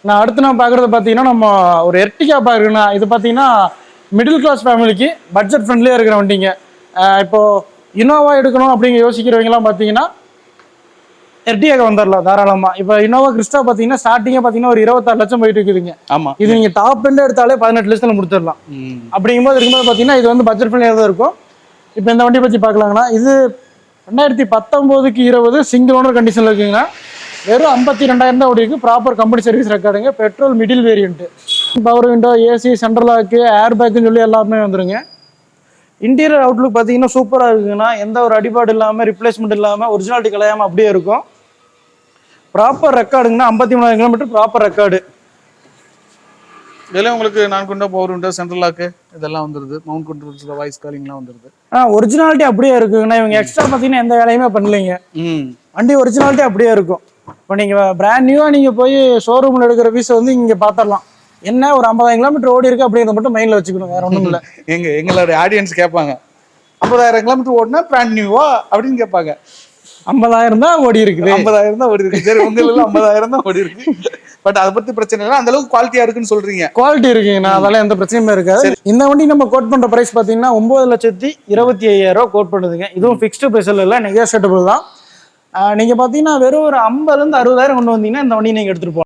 நான் அடுத்து நான் பார்க்குறது பார்த்தீங்கன்னா நம்ம ஒரு எர்டிகா பார்க்குறேன்னா இது பார்த்தீங்கன்னா மிடில் கிளாஸ் ஃபேமிலிக்கு பட்ஜெட் ஃப்ரெண்ட்லியாக இருக்கிற வண்டிங்க. இப்போ இனோவா எடுக்கணும் அப்படிங்கிற யோசிக்கிறவங்கலாம் பார்த்தீங்கன்னா எர்டிகா வந்துடலாம் தாராளமாக. இப்போ இனோவா கிறிஸ்டா பார்த்தீங்கன்னா ஸ்டார்டிங்கே பார்த்தீங்கன்னா ஒரு 26 லட்சம் போயிட்டு இருக்குதுங்க. ஆமாம், இது நீங்கள் டாப் எண்ட் எடுத்தாலே 18 லட்சத்தில் முடிச்சிடலாம். இருக்கும்போது பார்த்தீங்கன்னா இது வந்து பட்ஜெட் ஃப்ரெண்ட்லியாக தான் இருக்கும். இப்போ இந்த வண்டி பற்றி பார்க்கலாங்கன்னா இது 2019க்கு 20 சிங்கிள் ஓனர் கண்டிஷனில் இருக்குங்கன்னா வெறும் 52,000 தான் ஓடி இருக்கு. ப்ராப்பர் கம்பெனி சர்வீஸ் ரெக்கார்டுங்க. Petrol middle variant. Power window, AC, central lock, air பேக்குன்னு சொல்லி எல்லாமே வந்துருங்க. இன்டீரியர் அவுட்லுக் பார்த்தீங்கன்னா சூப்பராக இருக்குங்கன்னா எந்த ஒரு அடிபாடு இல்லாமல் ரிப்ளேஸ்மெண்ட் இல்லாமல் ஒரிஜினாலிட்டி கலையாமல் அப்படியே இருக்கும். ப்ராப்பர் ரெக்கார்டுங்கன்னா 53,000 கிலோமீட்டர் ப்ராப்பர் ரெக்கார்டு. இதெல்லாம் உங்களுக்கு 4 window, power window, central lock இதெல்லாம் வந்துருது. மவுண்ட் கண்ட்ரோல்ஸ், வாய்ஸ் காலிங்லாம் வந்துருது. ஒரிஜினாலிட்டி அப்படியே இருக்குங்கண்ணா. இவங்க எக்ஸ்ட்ரா பார்த்தீங்கன்னா எந்த வேலையுமே பண்ணலைங்க. வண்டி ஒரிஜினாலிட்டி அப்படியே இருக்கும். இப்போ நீங்கள் பிராண்ட் நியூவாக நீங்கள் போய் ஷோரூமில் எடுக்கிற பீஸை வந்து இங்கே பார்த்துடலாம். என்ன ஒரு 50,000 கிலோமீட்டர் ஓடி இருக்கு அப்படிங்கிறத மட்டும் மைண்டில் வச்சுக்கணும், வேற ஒன்றும் இல்லை. எங்களுடைய ஆடியன்ஸ் கேட்பாங்க 50,000 கிலோமீட்டர் ஓடினா பிராண்ட் நியூவா அப்படின்னு கேட்பாங்க. 50,000 தான் ஓடி இருக்குது. 50,000 தான் ஓடி இருக்கு. சரி, உங்களுக்கு 50,000 தான் ஓடி இருக்கு. பட் அதை பத்தி பிரச்சனை இல்லை, அந்த அளவுக்கு குவாலிட்டியா இருக்குன்னு சொல்றீங்க. குவாலிட்டி இருக்குங்கண்ணா, அதெல்லாம் எந்த பிரச்சனையுமே இருக்காது. இந்த வண்டி நம்ம கோட் பண்ற பிரைஸ் பாத்தீங்கன்னா 9,25,000 கோட் பண்ணுதுங்க. இதுவும் ஃபிக்ஸ்டு பிரைஸ்ல இல்லை, நெகோஷியபிள் தான். நீங்க பாத்தீங்கன்னா வெறும் ஒரு 50,000 இருந்து 60,000 கொண்டு வந்தீங்கன்னா இந்த வண்டி நீங்க எடுத்துட்டு போகலாம்.